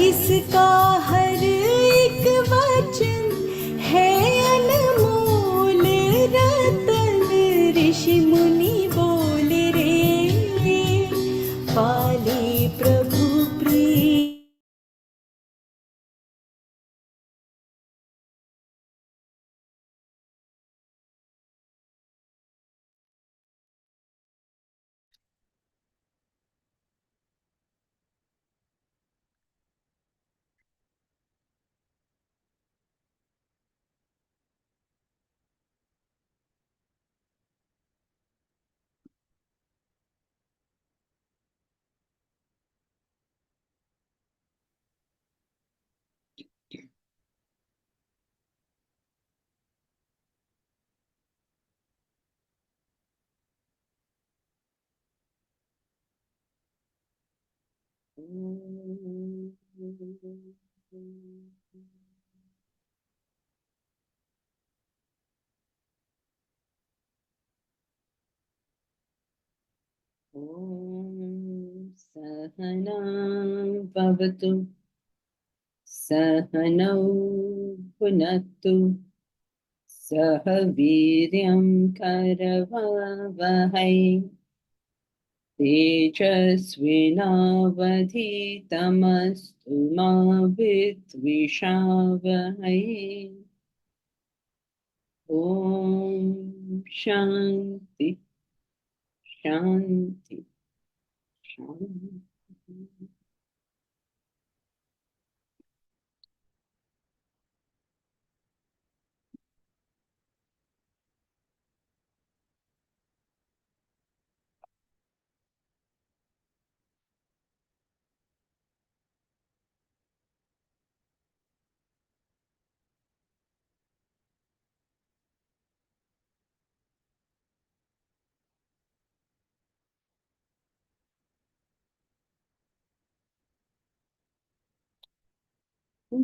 इसका हर एक वचन है अनमोल रतन। ऋषि मुनि बोल रे, पाले प्रभु प्रिय। ॐ सहना भवतु, सहनौ भुनक्तु, सह वीर्यं करवावहै, तेजस्विनावधीतमस्तु मा विद्विषावहै। ॐ शान्ति शान्ति शान्ति।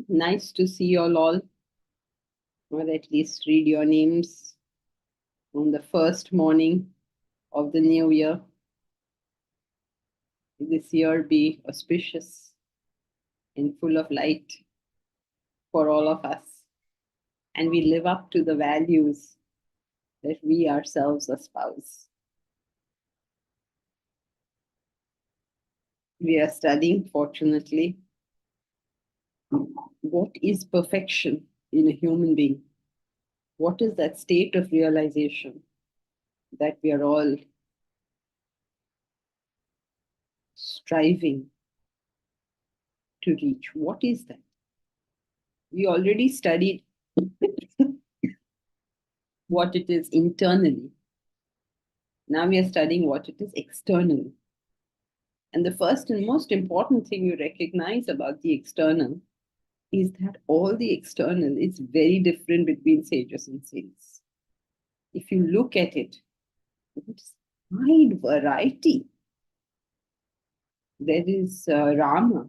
Nice to see you all, or at least read your names on the first morning of the new year. This year be auspicious and full of light for all of us, and we live up to the values that we ourselves espouse. We are studying, fortunately, what is perfection in a human being? What is that state of realization that we are all striving to reach? What is that? We already studied what it is internally. Now we are studying what it is externally. And the first and most important thing you recognize about the external is that all the external is very different between sages and saints. If you look at it, it's wide variety. There is Rama,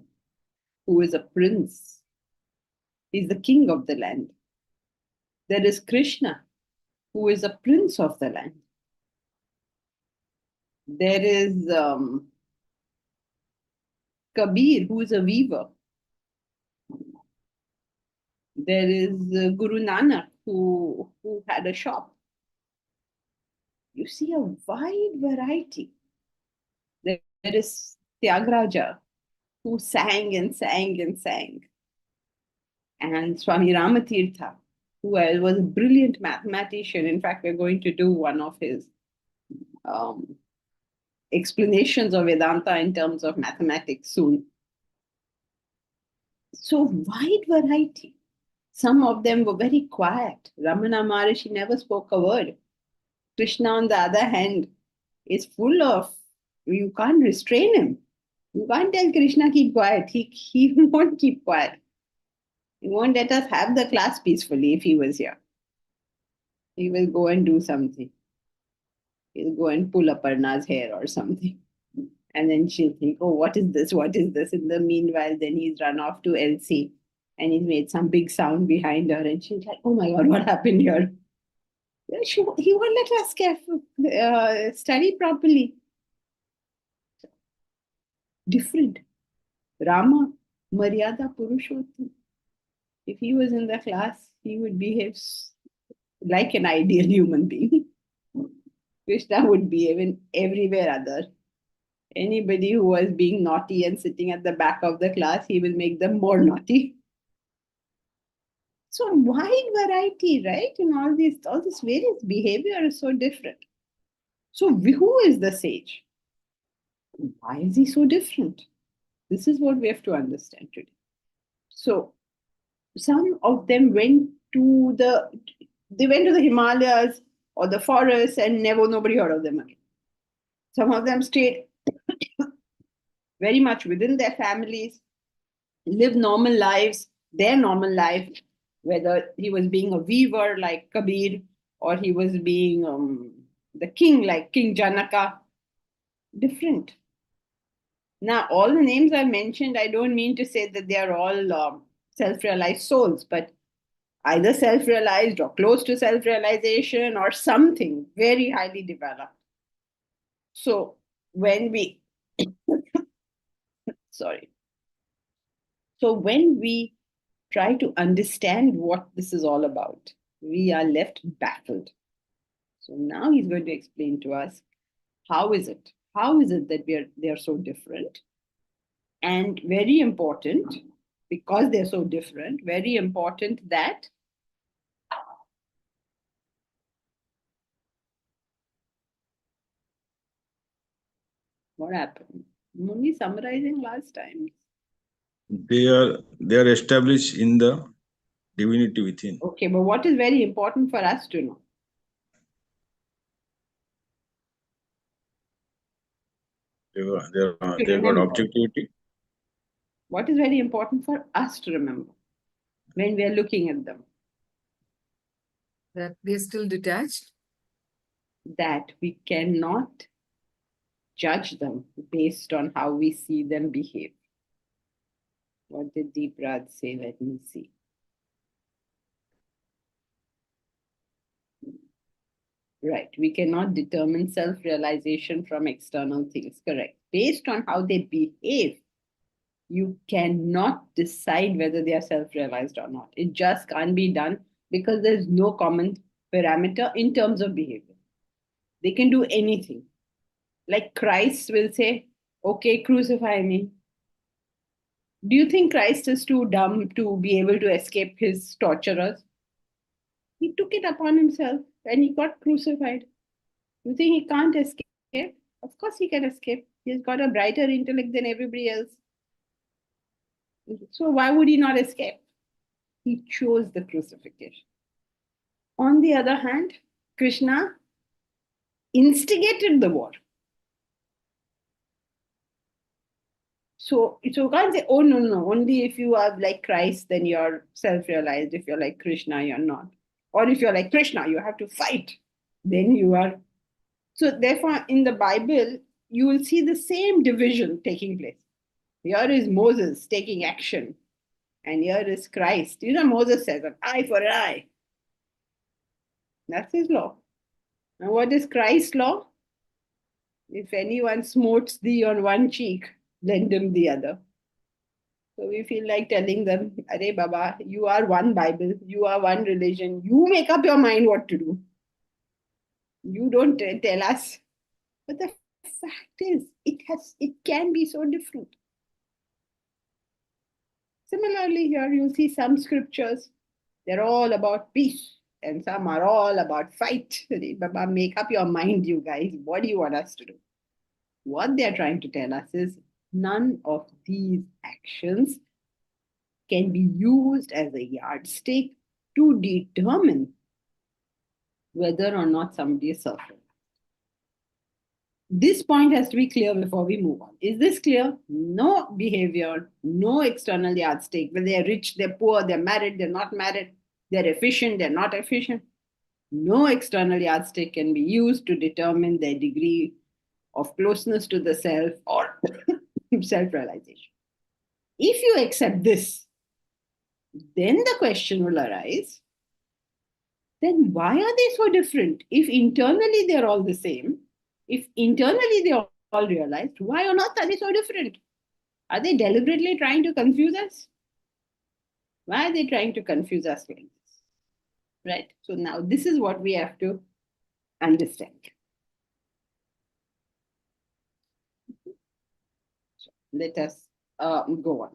who is a prince. He's the king of the land. There is Krishna, who is a prince of the land. There is Kabir, who is a weaver. There is Guru Nanak, who had a shop. You see a wide variety. There is Tyagaraja, who sang and sang and sang. And Swami Ramatirtha, who was a brilliant mathematician. In fact, we're going to do one of his explanations of Vedanta in terms of mathematics soon. So wide variety. Some of them were very quiet. Ramana Maharishi never spoke a word. Krishna, on the other hand, is full of, you can't restrain him. You can't tell Krishna keep quiet. He won't keep quiet. He won't let us have the class peacefully if he was here. He will go and do something. He'll go and pull Aparna's hair or something. And then she'll think, oh, what is this? What is this? In the meanwhile, then he's run off to Elsie and he's made some big sound behind her. And she's like, oh my God, what happened here? He won't let us study properly. Different. Rama Maryada Purushottam. If he was in the class, he would behave like an ideal human being. Krishna would behave in everywhere other. Anybody who was being naughty and sitting at the back of the class, he will make them more naughty. So wide variety, right? In all this various behavior is so different. So who is the sage? Why is he so different? This is what we have to understand today. So some of them went to the Himalayas or the forests and nobody heard of them again. Some of them stayed very much within their families, lived normal lives, their normal life, whether he was being a weaver like Kabir or he was being the king like King Janaka, different. Now, all the names I mentioned, I don't mean to say that they are all self-realized souls, but either self-realized or close to self-realization or something very highly developed. So when we, sorry, so when we try to understand what this is all about, we are left baffled. So now he's going to explain to us how is it? How is it that they are so different? And very important, because they're so different, very important that what happened? I'm only summarizing last time. They are established in the divinity within. Okay, but what is very important for us to know? They got objectivity. What is very important for us to remember when we are looking at them? That they're still detached? That we cannot judge them based on how we see them behave. What did Deep Raj say? Let me see. Right. We cannot determine self-realization from external things. Correct. Based on how they behave, you cannot decide whether they are self-realized or not. It just can't be done because there's no common parameter in terms of behavior. They can do anything. Like Christ will say, okay, crucify me. Do you think Christ is too dumb to be able to escape his torturers? He took it upon himself and he got crucified. You think he can't escape? Of course he can escape. He's got a brighter intellect than everybody else. So why would he not escape? He chose the crucifixion. On the other hand, Krishna instigated the war. So you can't say, oh, no, only if you are like Christ, then you're self-realized. If you're like Krishna, you're not. Or if you're like Krishna, you have to fight. Then you are. So therefore, in the Bible, you will see the same division taking place. Here is Moses taking action, and here is Christ. You know, Moses says, an eye for an eye. That's his law. Now, what is Christ's law? If anyone smotes thee on one cheek, lend him the other. So we feel like telling them, Arey Baba, you are one Bible, you are one religion, you make up your mind what to do. You don't tell us. But the fact is, it can be so different. Similarly, here you'll see some scriptures, they're all about peace, and some are all about fight. Baba, make up your mind, you guys. What do you want us to do? What they're trying to tell us is none of these actions can be used as a yardstick to determine whether or not somebody is self-realized. This point has to be clear before we move on. Is this clear? No behavior, no external yardstick. Whether they're rich, they're poor, they're married, they're not married, they're efficient, they're not efficient. No external yardstick can be used to determine their degree of closeness to the self or self-realization. If you accept this, then the question will arise, then why are they so different? If internally they're all the same, if internally they're all realized, why or not are they so different? Are they deliberately trying to confuse us? Why are they trying to confuse us like this? Right? So now this is what we have to understand. So let us go on.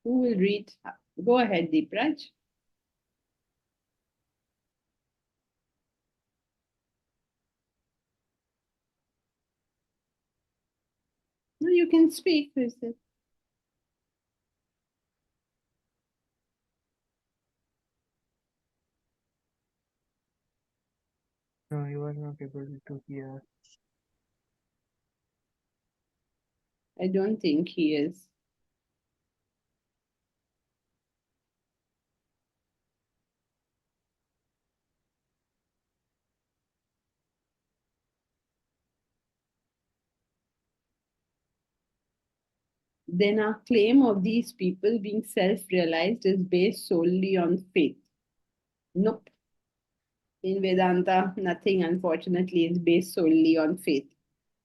Who will read? Go ahead, Deepraj. No, you can speak. Who is it? No, he was not able to hear. I don't think he is. Then our claim of these people being self-realized is based solely on faith. Nope. In Vedanta, nothing, unfortunately, is based solely on faith.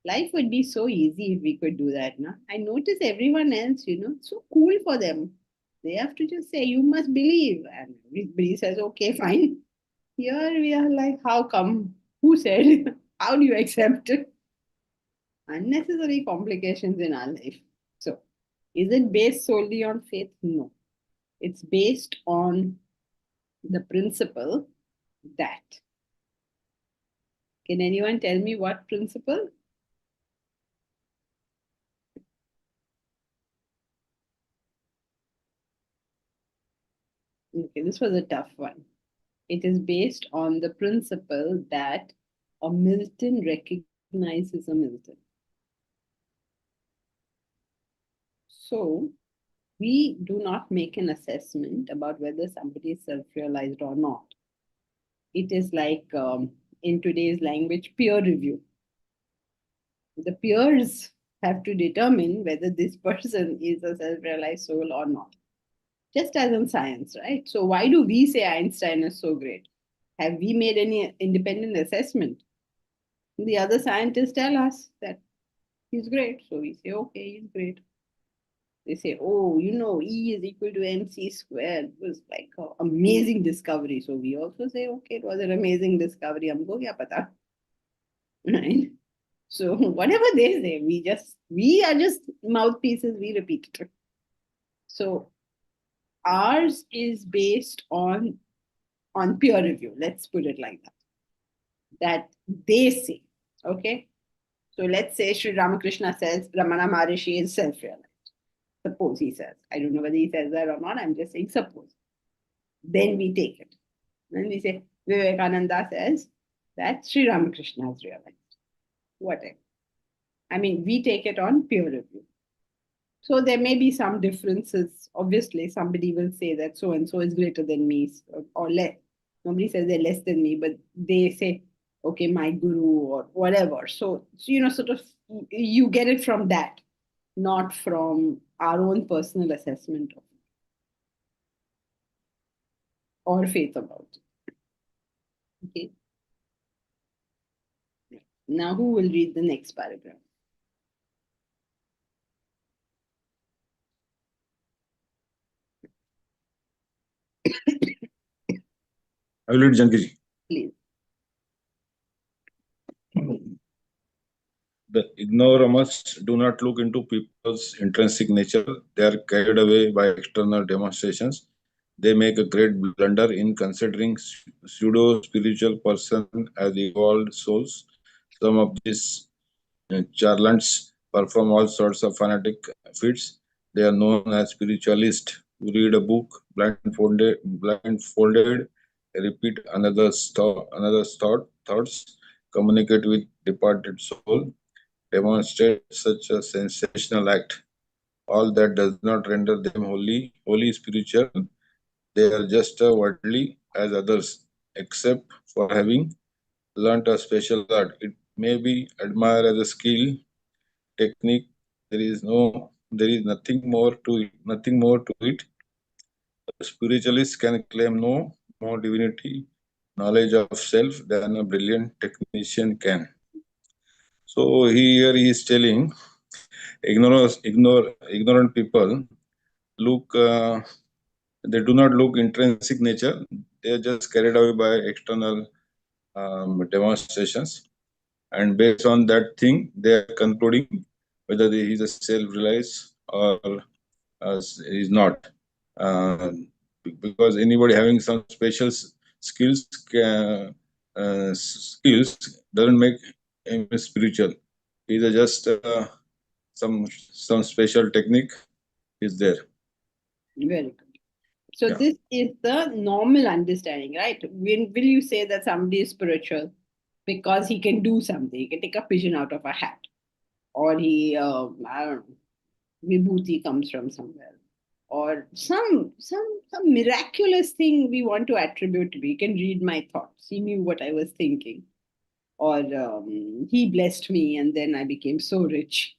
Life would be so easy if we could do that. No? I notice everyone else, it's so cool for them. They have to just say, you must believe. And everybody says, okay, fine. Here we are like, how come? Who said? How do you accept it? Unnecessary complications in our life. So, is it based solely on faith? No. It's based on the principle that. Can anyone tell me what principle? Okay, this was a tough one. It is based on the principle that a Milton recognizes a Milton. So, we do not make an assessment about whether somebody is self realized or not. It is like, in today's language, peer review. The peers have to determine whether this person is a self realized soul or not. Just as in science, right? So, why do we say Einstein is so great? Have we made any independent assessment? The other scientists tell us that he's great. So we say, okay, he's great. They say, oh, E is equal to mc squared. It was like an amazing discovery. So we also say, okay, it was an amazing discovery. Humko kya pata? Right? So whatever they say, we are just mouthpieces, we repeat it. So ours is based on peer review. Let's put it like that. That they say, okay? So let's say Sri Ramakrishna says Ramana Maharishi is self-realized. Suppose he says. I don't know whether he says that or not. I'm just saying suppose. Then we take it. Then we say Vivekananda says that Sri Ramakrishna has realized. Whatever. I mean, we take it on peer review. So there may be some differences. Obviously, somebody will say that so and so is greater than me or less. Nobody says they're less than me, but they say, okay, my guru or whatever. So sort of you get it from that, not from our own personal assessment of it or faith about it. Okay. Now, who will read the next paragraph? I will read Jankiji. Please. The ignoramus do not look into people's intrinsic nature. They are carried away by external demonstrations. They make a great blunder in considering pseudo-spiritual person as evolved souls. Some of these charlatans perform all sorts of fanatic feats. They are known as spiritualists who read a book blindfolded, repeat thoughts, communicate with departed soul, demonstrate such a sensational act. All that does not render them wholly spiritual. They are just as worldly as others, except for having learnt a special art. It may be admired as a skill, technique. There is nothing more to it. A spiritualist can claim no more divinity, knowledge of self than a brilliant technician can. So here he is telling ignorant people look they do not look intrinsic nature. They are just carried away by external demonstrations, and based on that thing, they are concluding whether he is a self-realized or is not. Uh, because anybody having some special skills skills doesn't make him spiritual. He is just some special technique is there. Very good. So Yeah. this is the normal understanding, right? Will you say that somebody is spiritual because he can do something? He can take a pigeon out of a hat, or he, I don't know, vibhuti comes from somewhere, or some miraculous thing we want to attribute to me. He can read my thoughts. He knew what I was thinking, or he blessed me, and then I became so rich.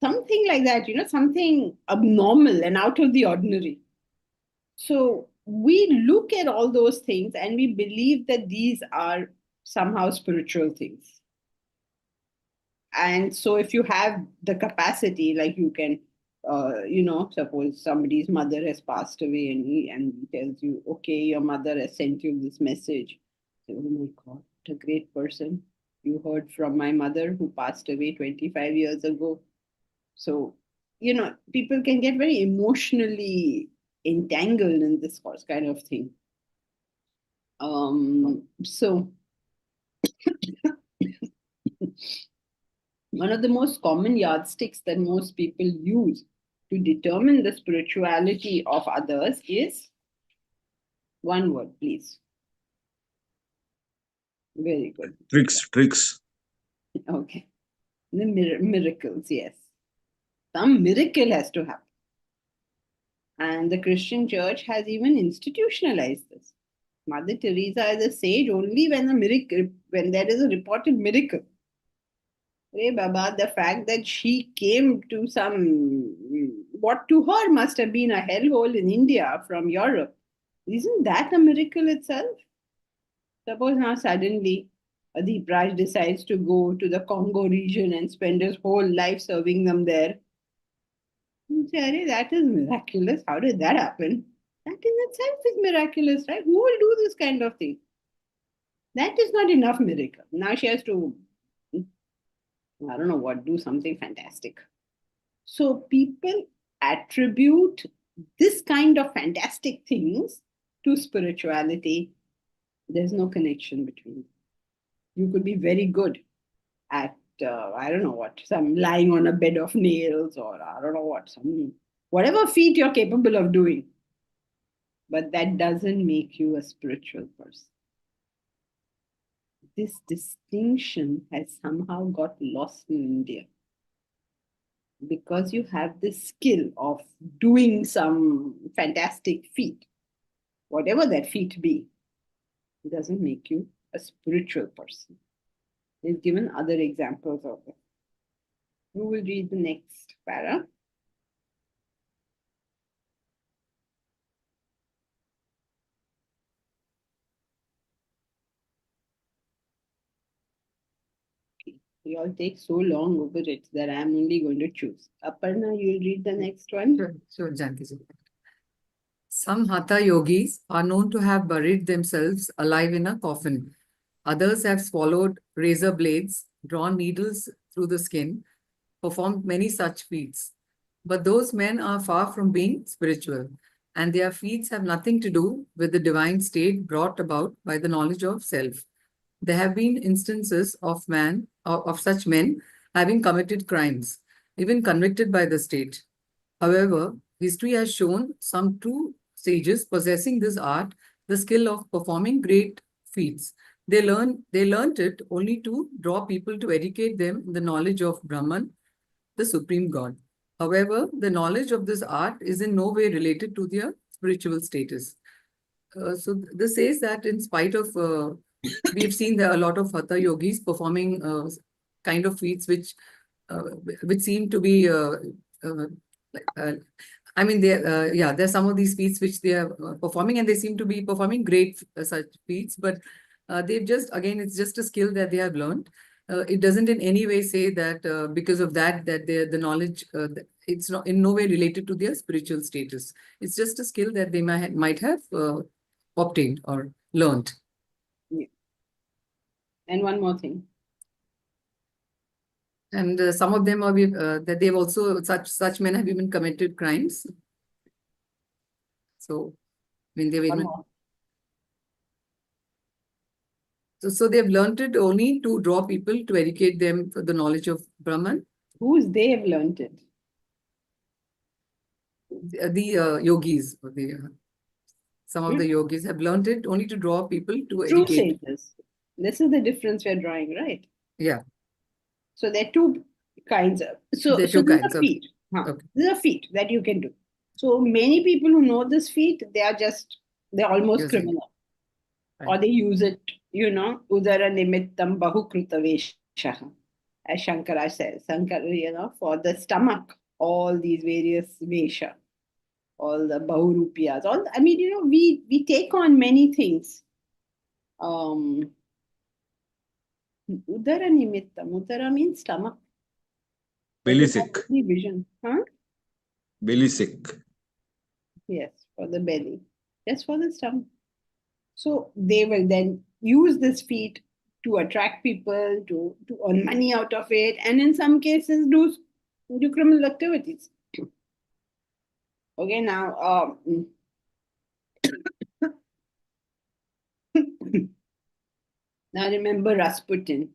Something like that, something abnormal and out of the ordinary. So we look at all those things and we believe that these are somehow spiritual things. And so if you have the capacity, like you can, suppose somebody's mother has passed away and he tells you, okay, your mother has sent you this message. Say, oh my God, what a great person. You heard from my mother who passed away 25 years ago. So, people can get very emotionally entangled in this kind of thing. So, one of the most common yardsticks that most people use to determine the spirituality of others is one word, please. Very good. Tricks. Okay. The miracles, yes. Some miracle has to happen. And the Christian church has even institutionalized this. Mother Teresa is a sage only when there is a reported miracle. Hey Baba, the fact that she came to what to her must have been a hellhole in India from Europe, isn't that a miracle itself? Suppose now suddenly Adip Raj decides to go to the Congo region and spend his whole life serving them there. You say, that is miraculous. How did that happen? That in itself is miraculous, right? Who will do this kind of thing? That is not enough miracle. Now she has to, I don't know what, do something fantastic. So people attribute this kind of fantastic things to spirituality. There's no connection between them. You could be very good at, I don't know what, some lying on a bed of nails, or I don't know what, whatever feat you're capable of doing. But that doesn't make you a spiritual person. This distinction has somehow got lost in India. Because you have the skill of doing some fantastic feat, whatever that feat be, it doesn't make you a spiritual person. They've given other examples of it. Who will read the next para? You all take so long over it that I'm only going to choose. Aparna, you'll read the next one. Sure, Janki. Some Hatha yogis are known to have buried themselves alive in a coffin. Others have swallowed razor blades, drawn needles through the skin, performed many such feats. But those men are far from being spiritual, and their feats have nothing to do with the divine state brought about by the knowledge of self. There have been instances of such men having committed crimes, even convicted by the state. However, history has shown some true sages possessing this art, the skill of performing great feats. They learned it only to draw people to educate them in the knowledge of Brahman, the supreme God. However, the knowledge of this art is in no way related to their spiritual status. So this says that in spite of, we've seen there are a lot of Hatha yogis performing kind of feats which seem to be, I mean, there's some of these feats which they are performing, and they seem to be performing great such feats, but they've just, again, it's just a skill that they have learned. it doesn't in any way say that because of that the knowledge it's not in no way related to their spiritual status. It's just a skill that they might have obtained or learned. Yeah. And one more thing. And some of them are that they've also such men have even committed crimes. So I mean they've One even more. so they've learned it only to draw people to educate them for the knowledge of Brahman. Who's they have learned it? The yogis, some of the yogis have learned it only to draw people to True educate. sages. This is the difference we're drawing, right? Yeah. So there are two kinds of. So There are two these kinds are of. feet. Okay. These are feet that you can do. So many people who know this feat, they're almost Using. criminal. Right. Or they use it, udara nimittam bahukruta veshaha. As Shankara says, for the stomach, all these various vesha, all the bahurupiyas, we take on many things. Udara nimittam. Udara means stomach. Belly sick. Vision. Huh? Belly sick. Yes, for the belly. Just for the stomach. So they will then use this feat to attract people, to earn money out of it, and in some cases do criminal activities. Okay, now now remember Rasputin.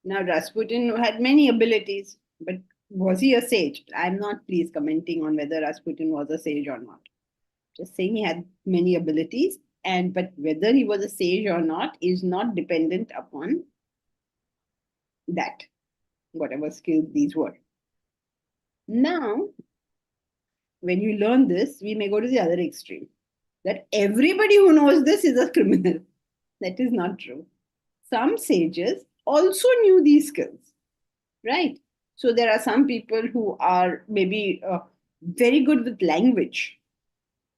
Now Rasputin had many abilities, but was he a sage? I'm not please commenting on whether Rasputin was a sage or not. Just saying he had many abilities, but whether he was a sage or not is not dependent upon that, whatever skills these were. Now, when you learn this, we may go to the other extreme, that everybody who knows this is a criminal. That is not true. Some sages also knew these skills, right? So there are some people who are maybe very good with language.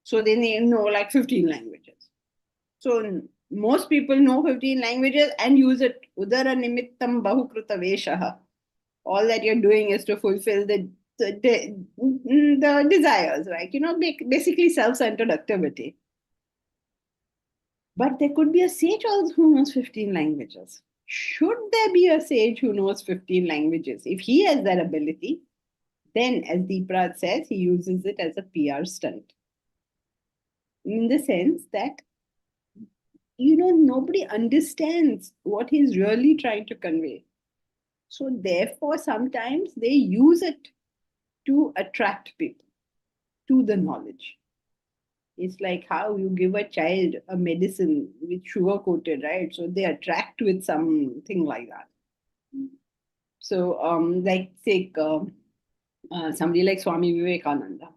So they know like 15 languages. So most people know 15 languages and use it. Udara nimittam bahukruta veshaha. All that you're doing is to fulfill the desires, right? Basically self-centered activity. But there could be a sage also who knows 15 languages. Should there be a sage who knows 15 languages? If he has that ability, then, as Deepraj says, he uses it as a PR stunt. In the sense that, nobody understands what he's really trying to convey. So therefore, sometimes they use it to attract people to the knowledge. It's like how you give a child a medicine with sugar coated, right? So they attract with something like that. So, somebody like Swami Vivekananda,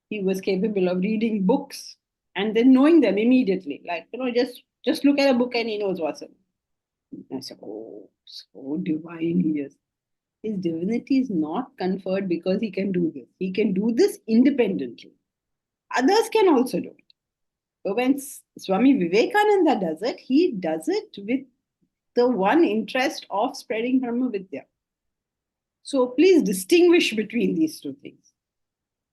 he was capable of reading books and then knowing them immediately. Like, just look at a book and he knows what's in it. I said, oh, so divine he is. His divinity is not conferred because he can do this. He can do this independently. Others can also do it. But when Swami Vivekananda does it, he does it with the one interest of spreading Brahma Vidya. So please distinguish between these two things.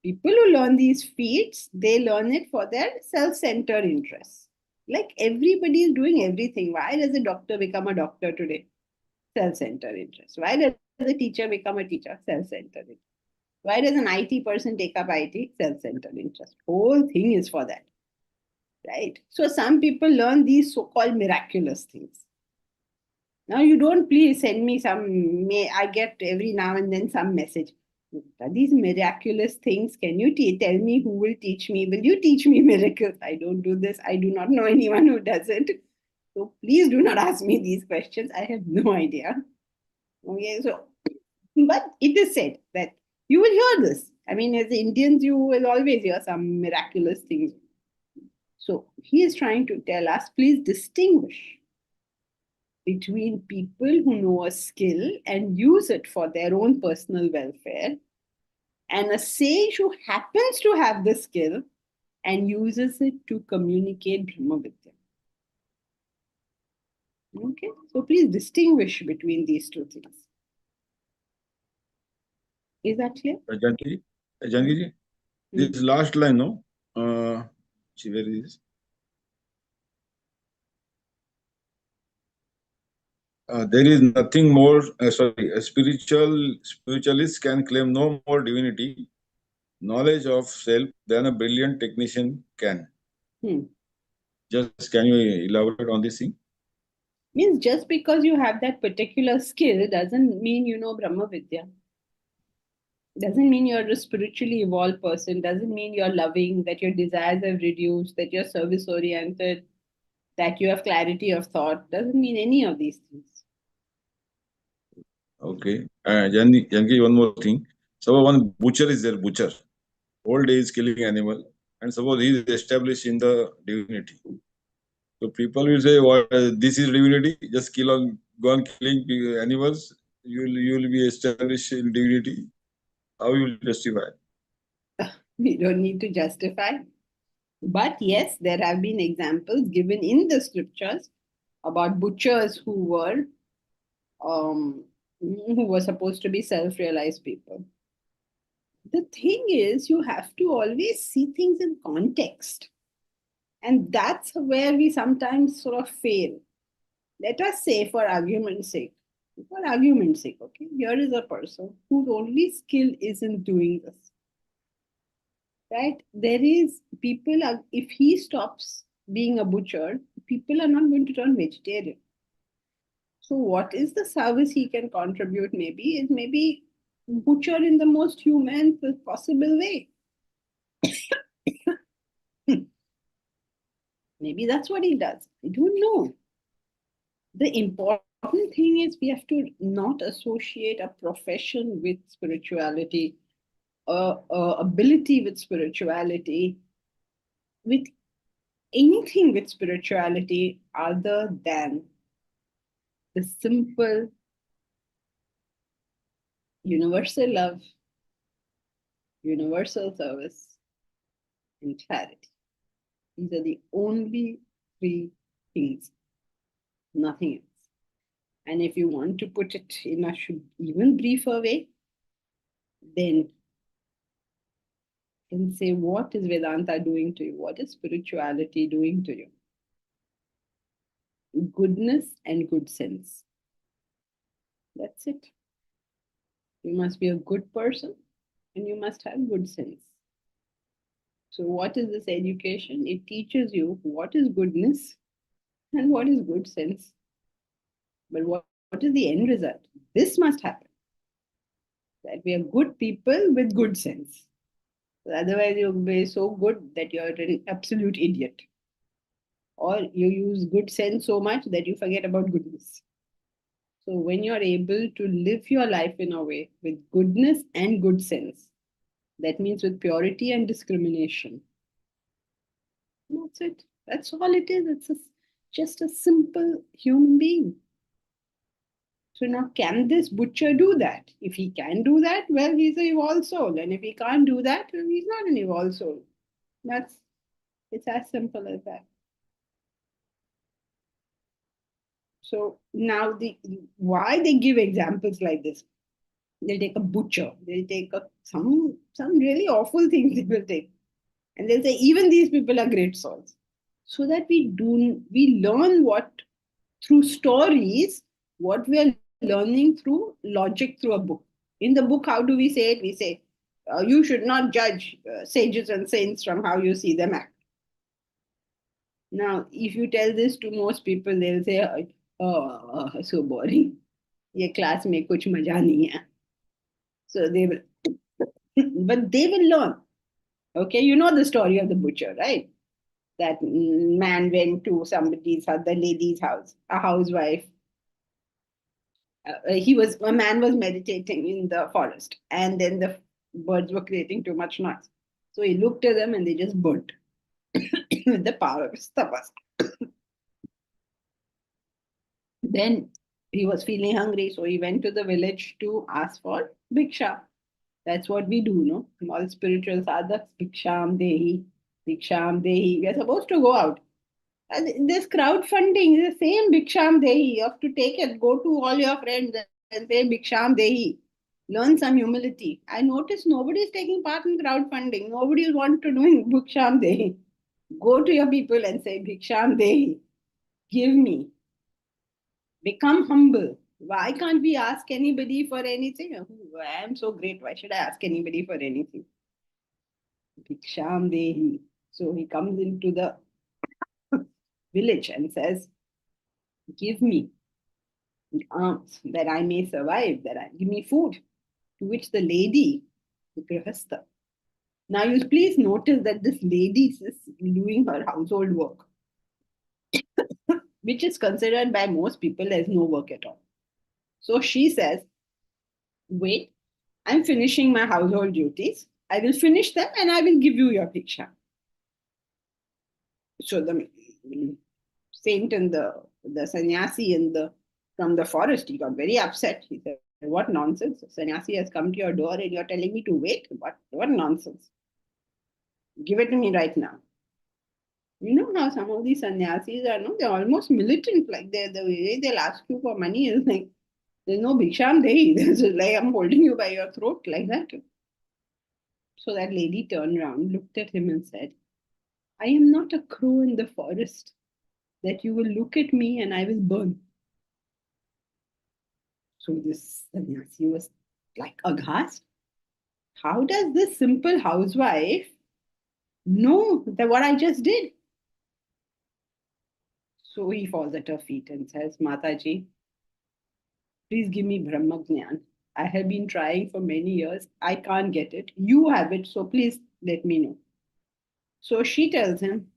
People who learn these feats, they learn it for their self-centered interests. Like everybody is doing everything. Why does a doctor become a doctor today? Self-centered interest. Why does a teacher become a teacher? Self-centered interest. Why does an IT person take up IT? Self-centered interest. Whole thing is for that. Right? So some people learn these so-called miraculous things. Now you don't please send me I get every now and then some message. These miraculous things, can you tell me who will teach me? Will you teach me miracles? I don't do this. I do not know anyone who does it. So please do not ask me these questions. I have no idea. Okay, but it is said that you will hear this. I mean, as Indians, you will always hear some miraculous things. So he is trying to tell us, please distinguish between people who know a skill and use it for their own personal welfare, and a sage who happens to have the skill and uses it to communicate Brahma Vidya. Okay, so please distinguish between these two things. Is that clear? Janki, Janki, this last line, no? See, where is this? There is nothing more, spiritualists can claim no more divinity, knowledge of self than a brilliant technician can. Just can you elaborate on this thing? Means just because you have that particular skill doesn't mean you know Brahma Vidya. Doesn't mean you're a spiritually evolved person, doesn't mean you're loving, that your desires have reduced, that you're service oriented, that you have clarity of thought. Doesn't mean any of these things. Okay. Janki, one more thing. So one butcher is there, butcher. Whole day is killing animal. And suppose he is established in the divinity. So people will say, "What? This is divinity. Just go on killing animals. You will be established in divinity. How you will justify?" We don't need to justify. But yes, there have been examples given in the scriptures about butchers who were supposed to be self-realized people. The thing is, you have to always see things in context. And that's where we sometimes sort of fail. Let us say, for argument's sake, okay, here is a person whose only skill is in doing this. Right? There is people, if he stops being a butcher, people are not going to turn vegetarian. So, what is the service he can contribute? Maybe butcher in the most human possible way. Maybe that's what he does. I don't know. The important thing is we have to not associate a profession with spirituality, ability with spirituality, with anything with spirituality other than the simple universal love, universal service, and clarity. These are the only three things, nothing else. And if you want to put it in a even briefer way, then you can say, what is Vedanta doing to you? What is spirituality doing to you? Goodness and good sense. That's it. You must be a good person and you must have good sense. So, what is this education? It teaches you what is goodness and what is good sense. But what is the end result? This must happen. That we are good people with good sense. Otherwise, you'll be so good that you're an absolute idiot. Or you use good sense so much that you forget about goodness. So, when you're able to live your life in a way with goodness and good sense, that means with purity and discrimination. That's it. That's all it is. Just a simple human being. So now, can this butcher do that? If he can do that, well, he's an evolved soul. And if he can't do that, well, he's not an evolved soul. It's as simple as that. So now why they give examples like this? They'll take a butcher, they'll take some really awful things they will take. And they'll say, even these people are great souls. So that we learn what through stories, what we are learning through logic through a book. In the book, how do we say it? We say, you should not judge sages and saints from how you see them act. Now, if you tell this to most people, they'll say, oh, so boring. Ye class mein kuch maja nahi hai. So they will, but they will learn. Okay, you know the story of the butcher, right? That man went to somebody's house, the lady's house, a housewife. A man was meditating in the forest, and then the birds were creating too much noise. So he looked at them and they just burnt with the power of his tapas. Then he was feeling hungry, so he went to the village to ask for bhiksha. That's what we do, no? All spiritual sadhaks, bhiksham dehi, bhiksham dehi. We are supposed to go out. This crowdfunding is the same Bhiksham Dehi. You have to take it, go to all your friends and say Bhiksham Dehi. Learn some humility. I notice nobody is taking part in crowdfunding. Nobody wants to do Bhiksham Dehi. Go to your people and say Bhiksham Dehi. Give me. Become humble. Why can't we ask anybody for anything? Oh, I am so great. Why should I ask anybody for anything? Bhiksham Dehi. So he comes into the village and says, give me alms that I may survive, give me food. To which the lady, the grihastha. Now you please notice that this lady is doing her household work, which is considered by most people as no work at all. So she says, wait, I'm finishing my household duties. I will finish them and I will give you your bhiksha. So the saint and the sannyasi from the forest, he got very upset. He said, what nonsense? The sannyasi has come to your door and you're telling me to wait? What nonsense? Give it to me right now. You know how some of these sannyasis are, no? They're almost militant. Like the way they'll ask you for money is like, there's no bhiksham dehi. There's like, I'm holding you by your throat like that. So that lady turned around, looked at him and said, I am not a crow in the forest that you will look at me and I will burn. So this sannyasi was like aghast. How does this simple housewife know that what I just did? So he falls at her feet and says, Mataji, please give me Brahma Jnana. I have been trying for many years. I can't get it. You have it, so please let me know. So she tells him,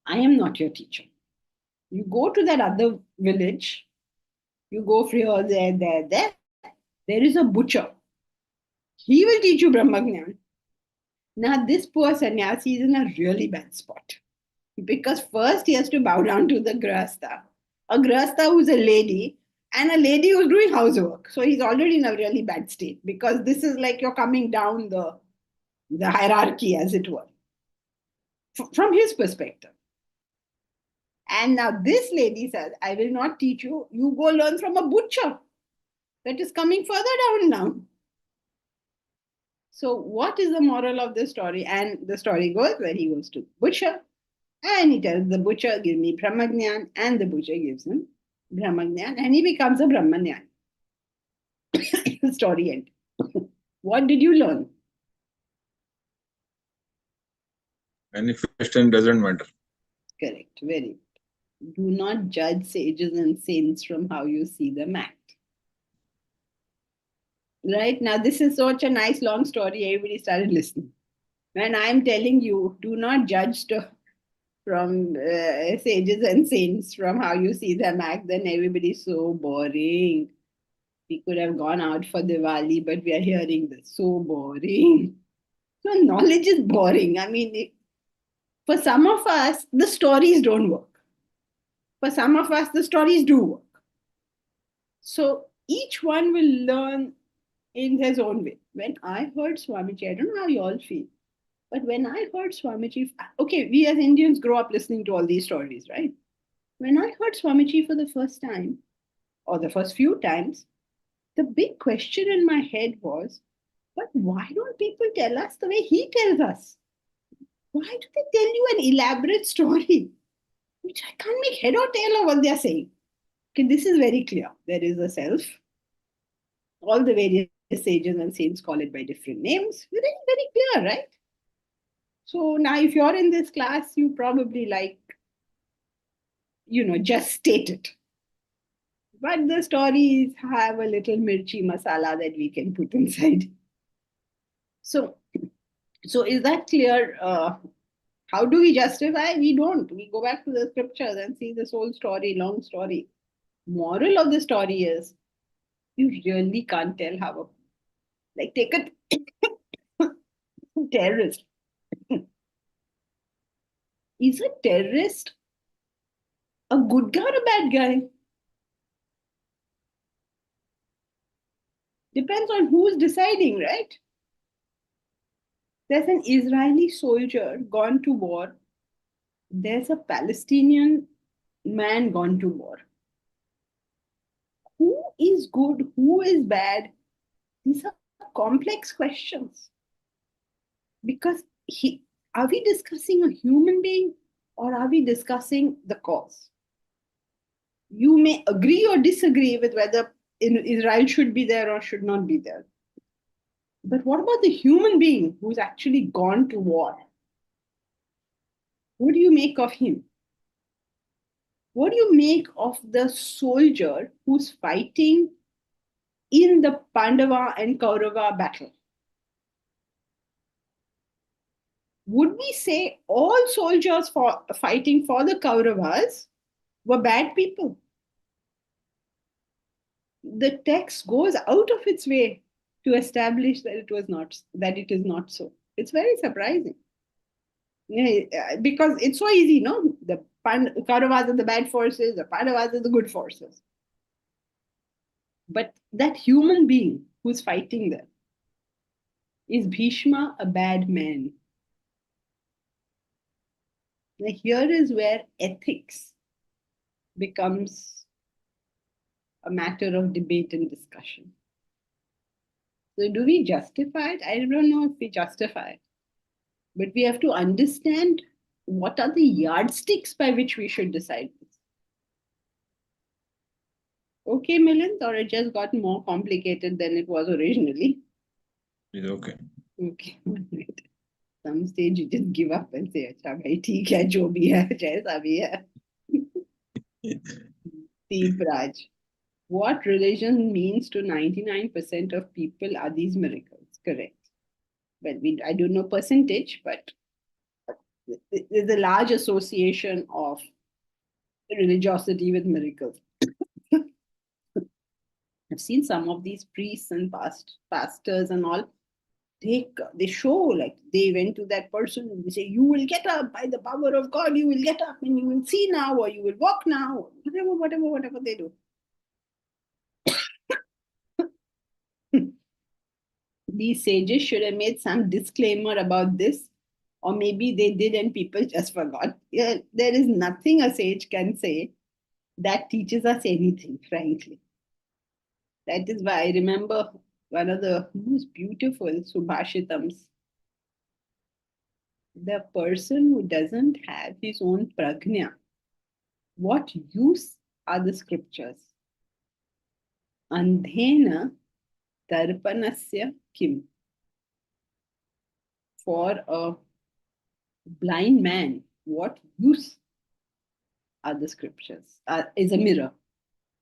I am not your teacher. You go to that other village. You go here, there. There is a butcher. He will teach you Brahma Jnana. Now, this poor sannyasi is in a really bad spot. Because first he has to bow down to the grihastha. A grihastha who's a lady and a lady who's doing housework. So he's already in a really bad state because this is like you're coming down the hierarchy, as it were, from his perspective. And now this lady says, I will not teach you. You go learn from a butcher that is coming further down now. So what is the moral of this story? And the story goes where he goes to the butcher and he tells the butcher, give me Brahma Jnana, and the butcher gives him Brahma Jnana and he becomes a Brahmanyani. Story end. What did you learn? Manifestation doesn't matter. Correct, very good. Do not judge sages and saints from how you see them act. Right now, this is such a nice long story. Everybody started listening. When I'm telling you, do not judge from sages and saints from how you see them act, then everybody's so boring. We could have gone out for Diwali, but we are hearing this. So boring. So knowledge is boring. I mean, for some of us, the stories don't work. For some of us, the stories do work. So each one will learn in his own way. When I heard Swamiji, I don't know how you all feel, but when I heard Swamiji, okay, we as Indians grow up listening to all these stories, right? When I heard Swamiji for the first time, or the first few times, the big question in my head was, but why don't people tell us the way he tells us? Why do they tell you an elaborate story, which I can't make head or tail of what they're saying? Okay, this is very clear. There is a self. All the various sages and saints call it by different names. Very, very clear, right? So now if you're in this class, you probably just state it. But the stories have a little mirchi masala that we can put inside. So is that clear? How do we justify? We don't. We go back to the scriptures and see this whole story, long story. Moral of the story is you really can't tell how take a terrorist. Is a terrorist a good guy or a bad guy? Depends on who's deciding, right? There's an Israeli soldier gone to war there's a Palestinian man gone to war. Who is good? Who is bad? These are complex questions. Because are we discussing a human being or are we discussing the cause? You may agree or disagree with whether Israel should be there or should not be there. But what about the human being who's actually gone to war? What do you make of him? What do you make of the soldier who's fighting in the Pandava and Kaurava battle? Would we say all soldiers fighting for the Kauravas were bad people? The text goes out of its way to establish that it is not so. It's very surprising. Yeah, because it's so easy, no? The Kauravas are the bad forces, the Pandavas are the good forces. But that human being who's fighting there, is Bhishma a bad man? Now, here is where ethics becomes a matter of debate and discussion. So do we justify it? I don't know if we justify it. But we have to understand what are the yardsticks by which we should decide this. Okay, Milind, or it just got more complicated than it was originally? It's okay. Okay, right. Some stage you just give up and say, "Acha bhai, theek hai, jo bhi hai, jaisa bhi hai." Deep Raj, what religion means to 99% of people are these miracles? Correct. Well, I don't know percentage, but there's a large association of religiosity with miracles. I've seen some of these priests and pastors and all. They show like they went to that person and they say, "You will get up by the power of God. You will get up and you will see now, or you will walk now." Whatever they do. These sages should have made some disclaimer about this, or maybe they did and people just forgot. Yeah, there is nothing a sage can say that teaches us anything, frankly. That is why I remember one of the most beautiful Subhashitams. The person who doesn't have his own prajna, what use are the scriptures? Andhena darpanasya kim. For a blind man, what use are the scriptures? Is a mirror.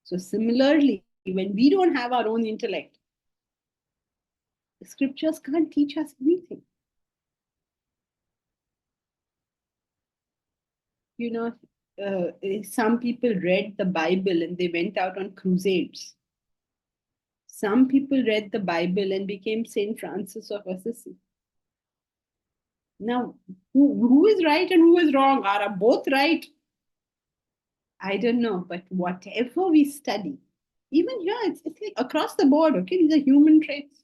So similarly, when we don't have our own intellect, the scriptures can't teach us anything. You know, some people read the Bible and they went out on crusades. Some people read the Bible and became Saint Francis of Assisi. Now, who is right and who is wrong? Are both right? I don't know, but whatever we study, even here, it's like across the board, okay? These are human traits.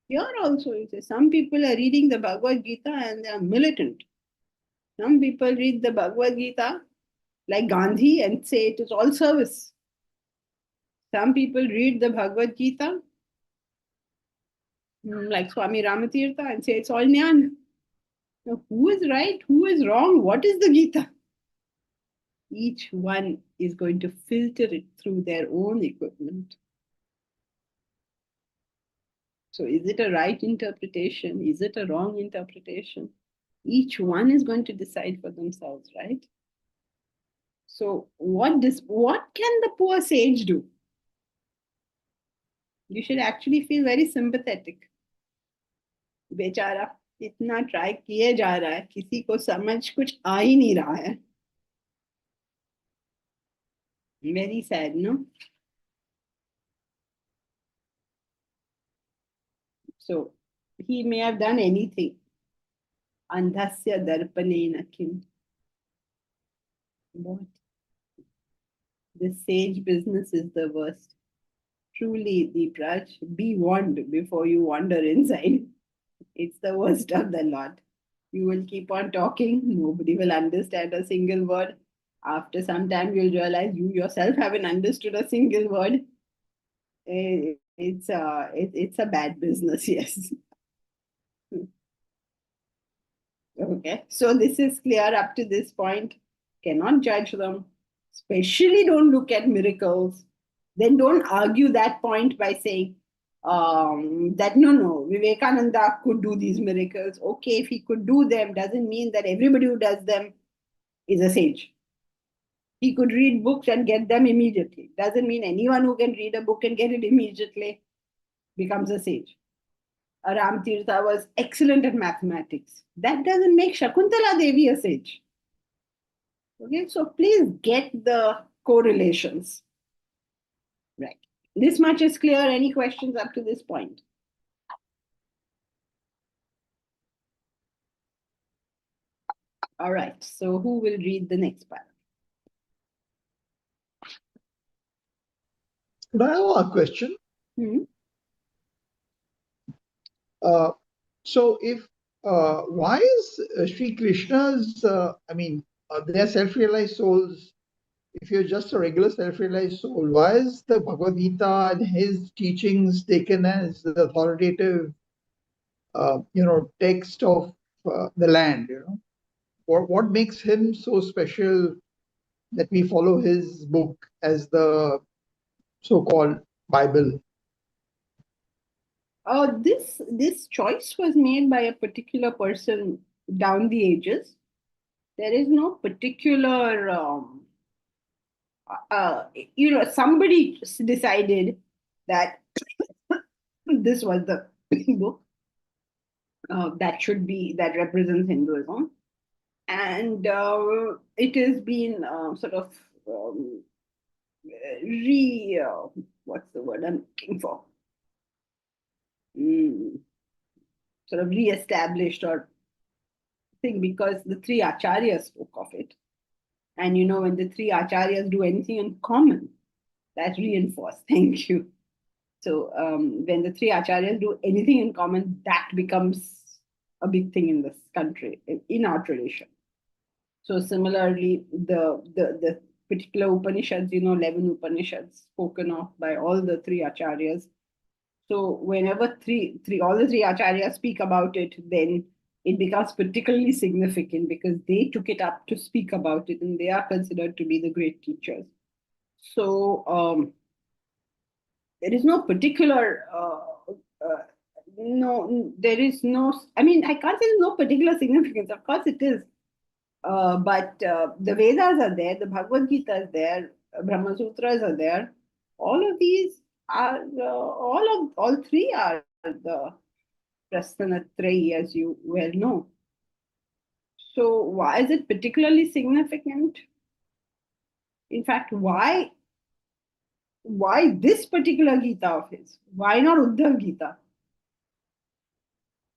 Here also, some people are reading the Bhagavad Gita and they are militant. Some people read the Bhagavad Gita like Gandhi and say it is all service. Some people read the Bhagavad Gita like Swami Ramatirtha and say it's all Jnana. Now, who is right? Who is wrong? What is the Gita? Each one is going to filter it through their own equipment. So is it a right interpretation? Is it a wrong interpretation? Each one is going to decide for themselves, right? So what can the poor sage do? You should actually feel very sympathetic. बेचारा इतना try किए जा रहा है, किसी को समझ कुछ आ ही नहीं रहा है. Very sad, no? So he may have done anything. Andhasya darpanena kim. What? The sage business is the worst. Truly, Deepraj, be warned before you wander inside. It's the worst of the lot. You will keep on talking. Nobody will understand a single word. After some time, you'll realize you yourself haven't understood a single word. It's a bad business, yes. Okay, so this is clear up to this point. Cannot judge them. Especially don't look at miracles. Then don't argue that point by saying that no, Vivekananda could do these miracles. Okay, if he could do them, doesn't mean that everybody who does them is a sage. He could read books and get them immediately. Doesn't mean anyone who can read a book and get it immediately becomes a sage. Ram Tirtha was excellent at mathematics. That doesn't make Shakuntala Devi a sage. Okay, so please get the correlations. Right. This much is clear. Any questions up to this point? All right. So who will read the next part? Could I have a question? Hmm? So if why is Sri Krishna's, they are self-realized souls. If you're just a regular self-realized soul, why is the Bhagavad Gita and his teachings taken as the authoritative, text of the land? What makes him so special that we follow his book as the so-called Bible? This choice was made by a particular person down the ages. There is no particular, somebody decided that this was the book that represents Hinduism, and it has been sort of what's the word I'm looking for? Sort of re-established or thing, because the three acharyas spoke of it. And when the three acharyas do anything in common, that's reinforced. Thank you. So when the three acharyas do anything in common, that becomes a big thing in this country, in our tradition. So similarly, the particular Upanishads, 11 Upanishads spoken of by all the three acharyas. So whenever all the three acharyas speak about it, then it becomes particularly significant because they took it up to speak about it, and they are considered to be the great teachers. So there is no particular, there is no, I can't say there's no particular significance. Of course it is. But the Vedas are there, the Bhagavad Gita is there, Brahma Sutras are there. All of these are, all three are the Prasthanatrayi, as you well know. So why is it particularly significant? In fact, why this particular Gita of his? Why not Uddhav Gita?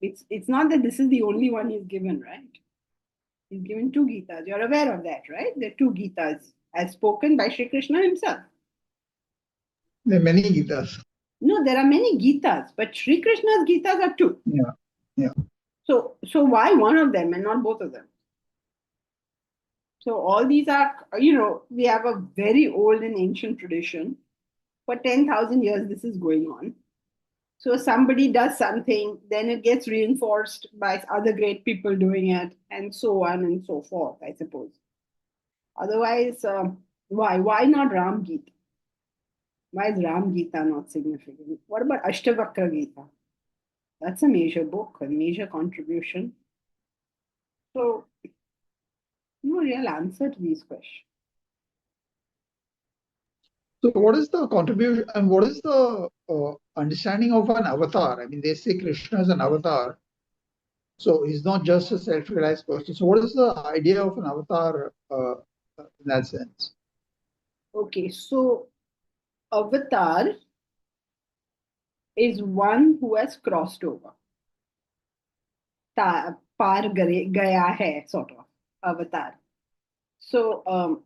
It's not that this is the only one he's given, right? He's given two Gitas. You're aware of that, right? There are two Gitas as spoken by Sri Krishna himself. There are many Gitas. No, there are many Gitas, but Sri Krishna's Gitas are two. Yeah. So why one of them and not both of them? So all these are, we have a very old and ancient tradition. For 10,000 years, this is going on. So somebody does something, then it gets reinforced by other great people doing it, and so on and so forth, I suppose. Otherwise, why not Ram Gita? Why is Ram Gita not significant? What about Ashtavakra Gita? That's a major book, a major contribution. So, no real answer to these questions. So what is the contribution and what is the understanding of an avatar? I mean, they say Krishna is an avatar. So he's not just a self-realized person. So what is the idea of an avatar in that sense? Okay, so avatar is one who has crossed over. Par gaya hai, sort of, avatar. So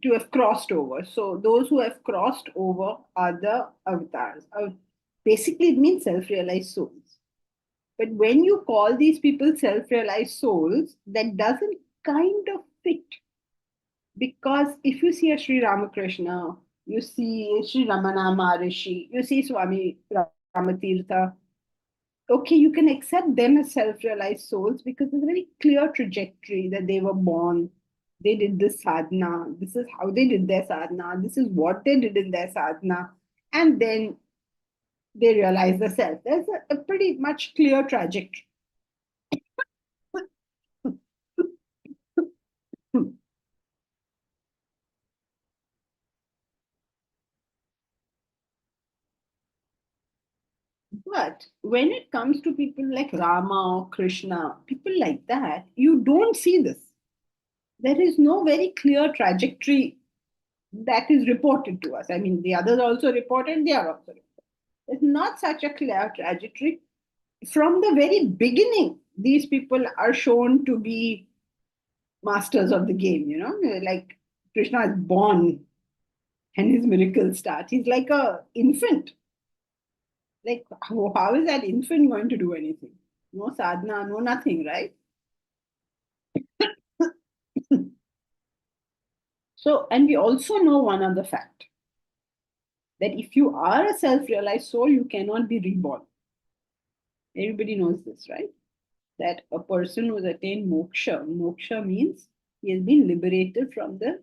to have crossed over. So those who have crossed over are the avatars. Basically, it means self-realized souls. But when you call these people self-realized souls, that doesn't kind of fit. Because if you see a Sri Ramakrishna, you see Sri Ramana Maharishi, you see Swami Ramatirtha, okay, you can accept them as self-realized souls because there's a very clear trajectory that they were born, they did this sadhana, this is how they did their sadhana, this is what they did in their sadhana, and then they realize the self. There's a pretty much clear trajectory. But when it comes to people like Rama or Krishna, people like that, you don't see this. There is no very clear trajectory that is reported to us. I mean, the others also reported, they are also reported. There's not such a clear trajectory. From the very beginning, these people are shown to be masters of the game, like Krishna is born and his miracles start. He's like an infant. Like, how is that infant going to do anything? No sadhana, no nothing, right? So, and we also know one other fact that if you are a self realized soul, you cannot be reborn. Everybody knows this, right? That a person who's attained moksha means he has been liberated from the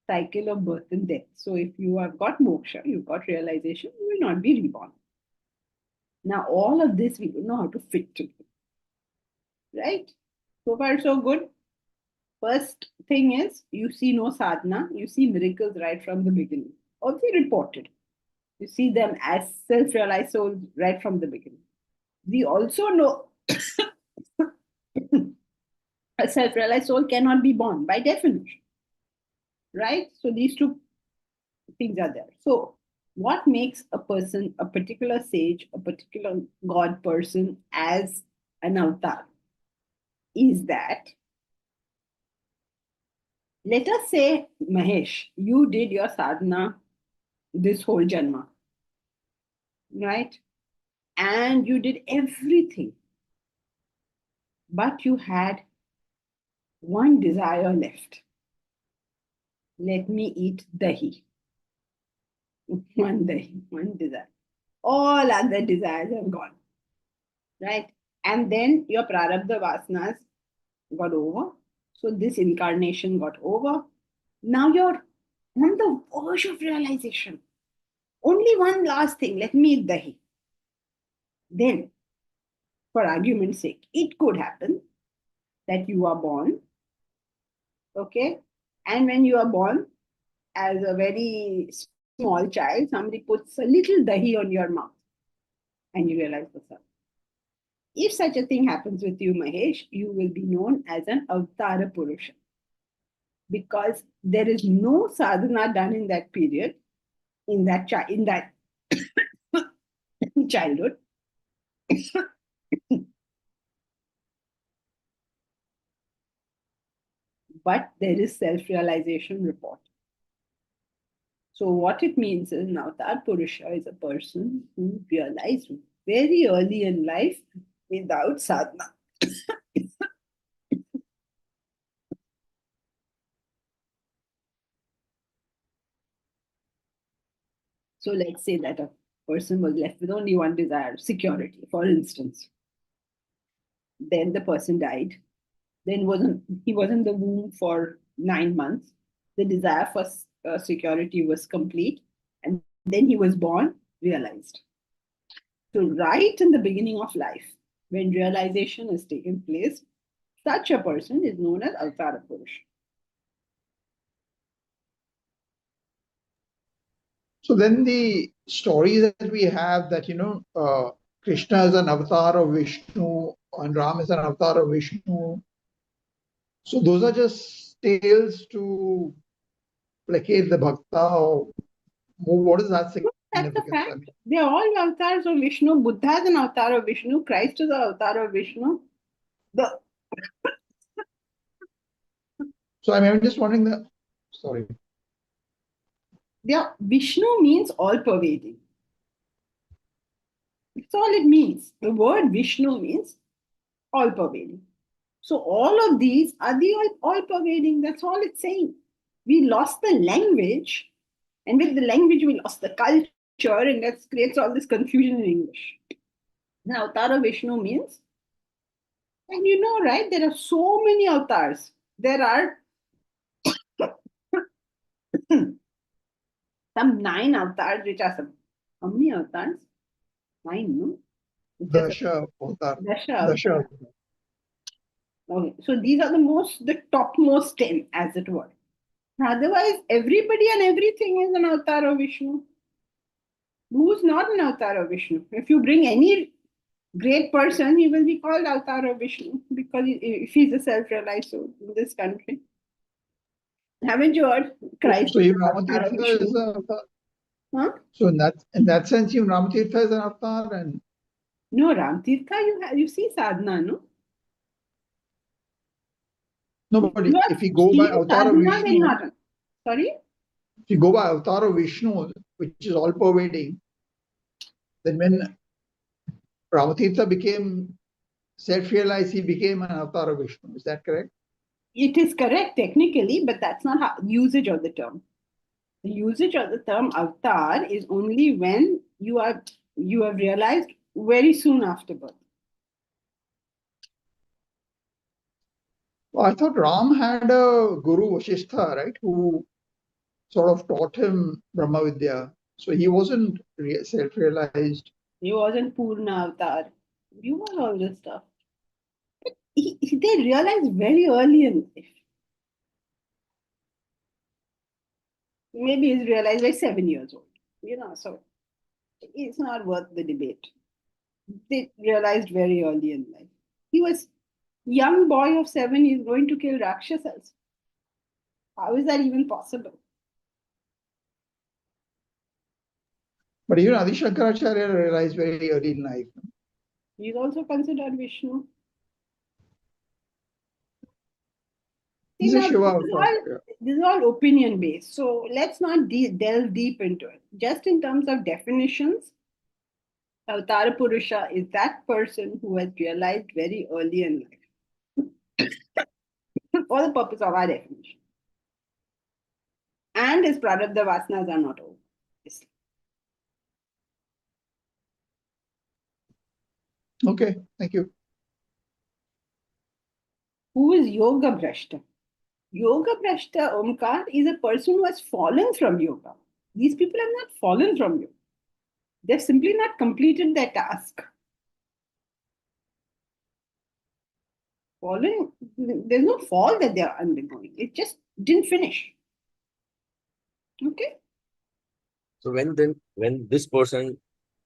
cycle of birth and death. So, if you have got moksha, you've got realization, you will not be reborn. Now, all of this we don't know how to fit together, right? So far, so good. First thing is, you see no sadhana, you see miracles right from the beginning. Also reported. You see them as self-realized souls right from the beginning. We also know a self-realized soul cannot be born by definition. Right? So these two things are there. So what makes a person, a particular sage, a particular God person as an avatar is that, let us say, Mahesh, you did your sadhana this whole janma, right? And you did everything, but you had one desire left. Let me eat dahi. One dahi, one desire. All other desires are gone, right? And then your prarabdha vasanas got over. So this incarnation got over. Now you're on the verge of realization. Only one last thing, let me eat dahi. Then, for argument's sake, it could happen that you are born, okay? And when you are born as a very small child, somebody puts a little dahi on your mouth and you realize the self. If such a thing happens with you, Mahesh, you will be known as an avatara purusha. Because there is no sadhana done in that period, in that childhood. But there is self-realization report. So what it means is now that Purusha is a person who realized very early in life without sadhana. So let's say that a person was left with only one desire, security, for instance. Then the person died. Then he was in the womb for 9 months. The desire for security was complete. And then he was born, realized. So right in the beginning of life, when realization is taking place, such a person is known as Avatara Purusha. So then the stories that we have that, Krishna is an avatar of Vishnu and Ram is an avatar of Vishnu. So those are just tales to placate the bhakta, or what is that That's a significance? fact. They are all avatars of Vishnu. Buddha is an avatar of Vishnu. Christ is an avatar of Vishnu. So I'm just wondering that, sorry. Vishnu means all pervading. That's all it means. The word Vishnu means all pervading. So all of these are the all pervading. That's all it's saying. We lost the language, and with the language, we lost the culture, and that creates all this confusion in English. Now, Avtara Vishnu means, and you know, right? There are so many avatars. There are some 9 avatars, which are some. How many avatars? 9, no? Which are Dasha avatar. Dasha Dasha avatars. Okay, so these are the topmost 10, as it were. Otherwise, everybody and everything is an avatar of Vishnu. Who's not an avatar of Vishnu? If you bring any great person, he will be called avatar of Vishnu because if he's a self-realized soul in this country. Haven't you heard? Christ So is even an avatar of Ramatirtha is Vishnu. an avatar. Huh? So in that sense, even Ramatirtha is an avatar, and No, Ram Tirtha, you see sadhana, no? no, but You if have you go by seen avatar of sadhana when Vishnu, not. Sorry? if you go by avatar of Vishnu, which is all pervading, then when Ramatirtha became self-realized, he became an avatar of Vishnu. Is that correct? It is correct technically, but that's not how usage of the term. The usage of the term avatar is only when you have realized very soon after birth. Well, I thought Ram had a guru Vasishtha, right, who sort of taught him Brahma Vidya. So he wasn't self-realized. He wasn't Purna avatar. You was all this stuff. They realized very early in life. Maybe he's realized by 7 years old. So it's not worth the debate. They realized very early in life. He was young boy of 7, he's going to kill Rakshasas. How is that even possible? But even Adi Shankaracharya realized very early in life. He's also considered Vishnu. He's a Shiva avatar. This is all opinion based. So let's not delve deep into it. Just in terms of definitions, Avatara Purusha is that person who has realized very early in life for the purpose of our definition. And his Prarabdha Vasanas are not over. Okay, thank you. Who is Yoga Brashta? Yoga Brashta Omkar is a person who has fallen from yoga. These people have not fallen from yoga. They've simply not completed their task. Falling, there's no fall that they are undergoing. It just didn't finish. Okay? So when this person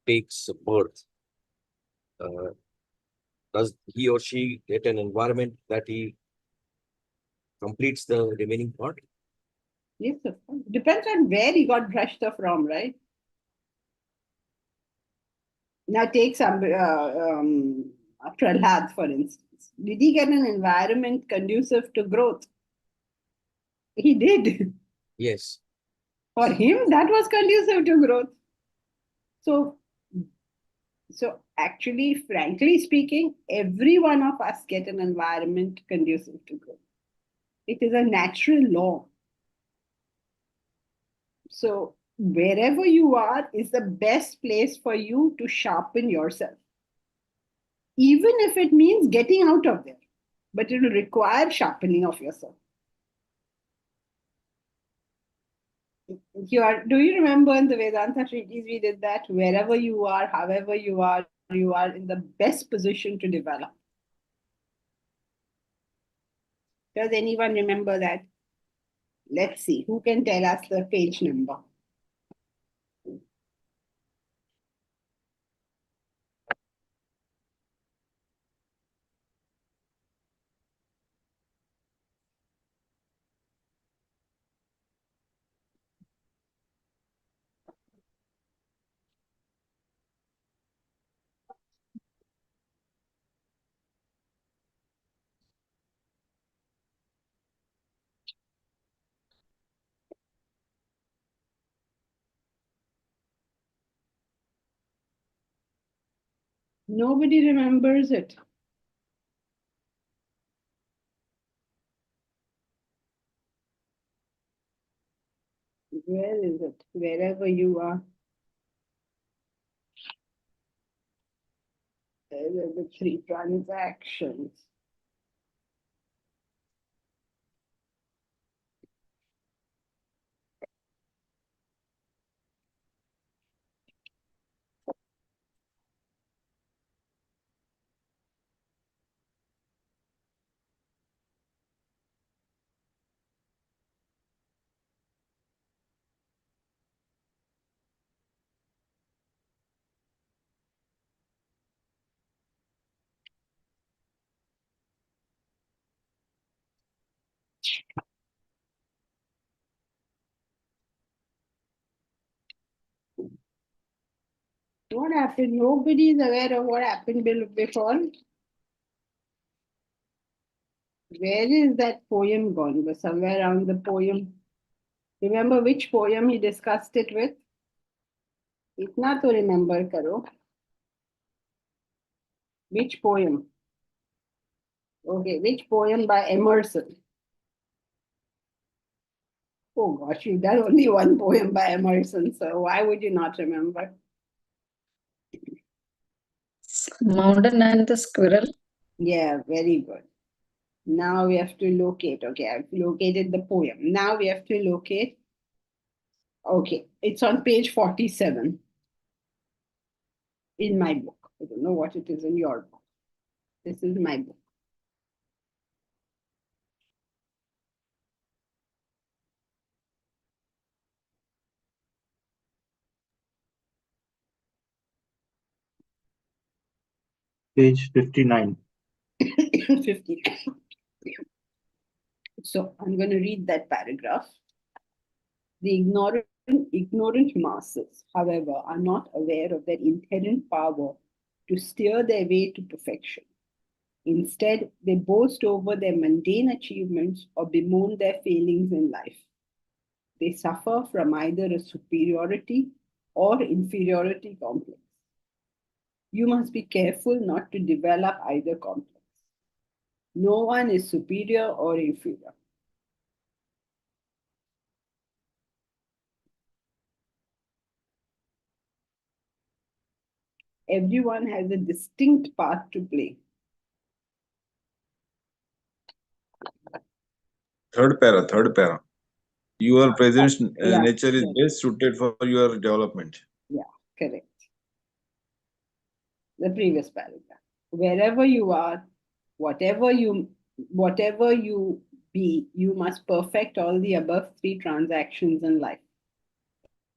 takes birth, does he or she get an environment that he completes the remaining part? Yes, of course. Depends on where he got Brashta from, right? Now take some Prahlad, for instance. Did he get an environment conducive to growth? He did. Yes. For him, that was conducive to growth. So actually, frankly speaking, every one of us get an environment conducive to growth. It is a natural law. So wherever you are is the best place for you to sharpen yourself. Even if it means getting out of there, but it will require sharpening of yourself. Do you remember in the Vedanta treatise we did that? Wherever you are, however you are in the best position to develop. Does anyone remember that? Let's see, who can tell us the page number? Nobody remembers it. Where is it? Wherever you are. There are the 3 transactions. What happened? Nobody is aware of what happened before. Where is that poem gone? Was somewhere around the poem. Remember which poem he discussed it with? Itna to remember karo. Which poem? Okay, which poem by Emerson? Oh gosh, you've done only one poem by Emerson, so why would you not remember? Mountain and the Squirrel. Yeah, very good. Now we have to locate. Okay, I've located the poem. Now we have to locate. Okay, it's on page 47 in my book. I don't know what it is in your book. This is my book. Page 59. 50. So I'm going to read that paragraph. The ignorant masses, however, are not aware of their inherent power to steer their way to perfection. Instead, they boast over their mundane achievements or bemoan their failings in life. They suffer from either a superiority or inferiority complex. You must be careful not to develop either complex. No one is superior or inferior. Everyone has a distinct part to play. Third para. Your present nature is correct. best suited for your development. Yeah, correct. The previous paragraph. Wherever you are, whatever you be, you must perfect all the above 3 transactions in life.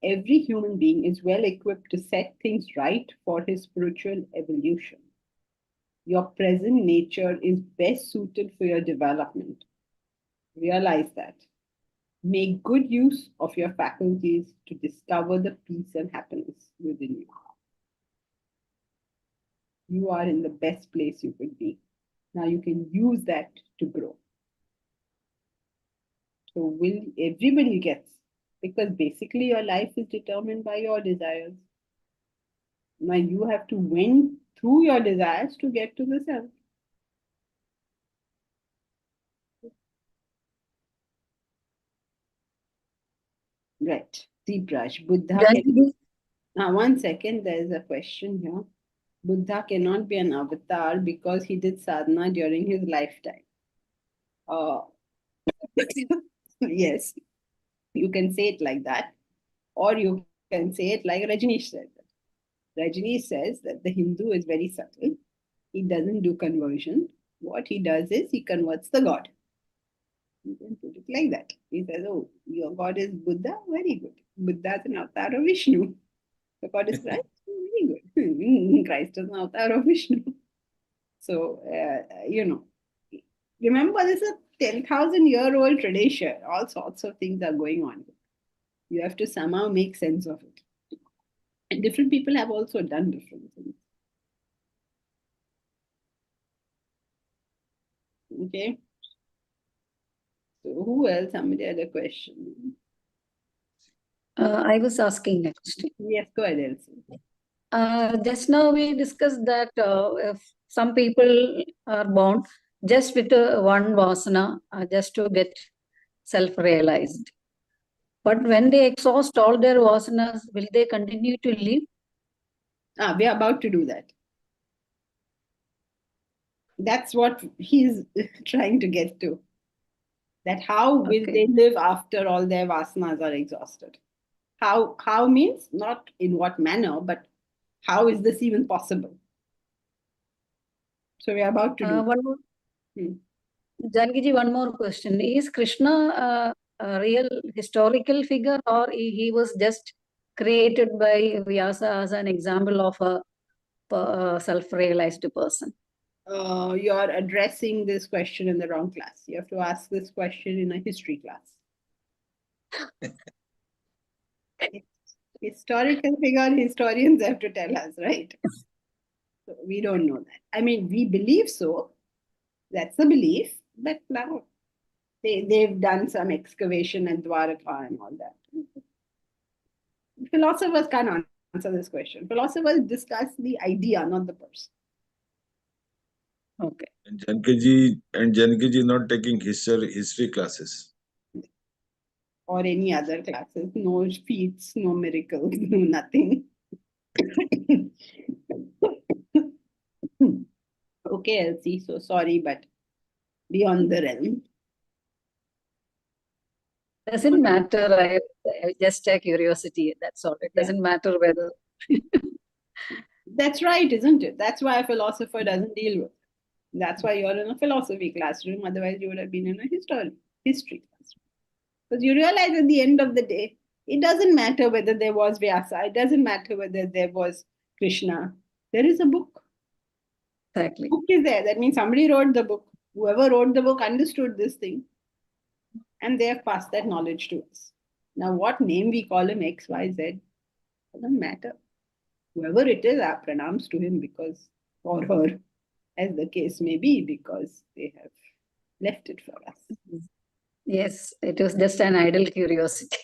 Every human being is well equipped to set things right for his spiritual evolution. Your present nature is best suited for your development. Realize that. Make good use of your faculties to discover the peace and happiness within you. You are in the best place you could be. Now you can use that to grow. So will everybody gets, because basically your life is determined by your desires. Now you have to win through your desires to get to the self. Right. Deepraj, Buddha can... Now, 1 second, there is a question here. Buddha cannot be an avatar because he did sadhana during his lifetime. Yes, you can say it like that. Or you can say it like Rajneesh said. Rajneesh says that the Hindu is very subtle. He doesn't do conversion. What he does is he converts the God. You can put it like that. He says, oh, your God is Buddha? Very good. Buddha is an avatar of Vishnu. The God is Christ? Very good. Christ is an avatar of Vishnu. So, remember this is a 10,000-year-old tradition. All sorts of things are going on. You have to somehow make sense of it. And different people have also done different things. Okay. So who else? Somebody had a question. I was asking next. Yes, go ahead, Elsie. Just now we discussed that if some people are born just with one vasana, just to get self-realized. But when they exhaust all their vasanas, will they continue to live? We are about to do that. That's what he's trying to get to. That how will Okay. they live after all their vasanas are exhausted? How means not in what manner, but how is this even possible? So we are about to do. One more. Hmm. Janki ji, one more question. Is Krishna a real historical figure, or he was just created by Vyasa as an example of a self-realized person? You are addressing this question in the wrong class. You have to ask this question in a history class. Historical figure, historians have to tell us, right? So we don't know that. I mean, we believe so. That's the belief. But now they've done some excavation at Dwaraka and all that. Philosophers can't answer this question. Philosophers discuss the idea, not the person. Okay. And Janki ji not taking history classes. Or any other classes. No feats, no miracles, no nothing. Okay, Elsie, so sorry, but beyond the realm. Doesn't matter. I just a curiosity. That's all. It doesn't matter whether. That's right, isn't it? That's why a philosopher doesn't deal with it. That's why you're in a philosophy classroom. Otherwise, you would have been in a history classroom. Because you realize at the end of the day, it doesn't matter whether there was Vyasa. It doesn't matter whether there was Krishna. There is a book. Exactly. Book is there. That means somebody wrote the book. Whoever wrote the book understood this thing. And they have passed that knowledge to us. Now, what name we call him, X, Y, Z, doesn't matter. Whoever it is, our pranams to him because, or her, as the case may be, because they have left it for us. Yes, it was just an idle curiosity.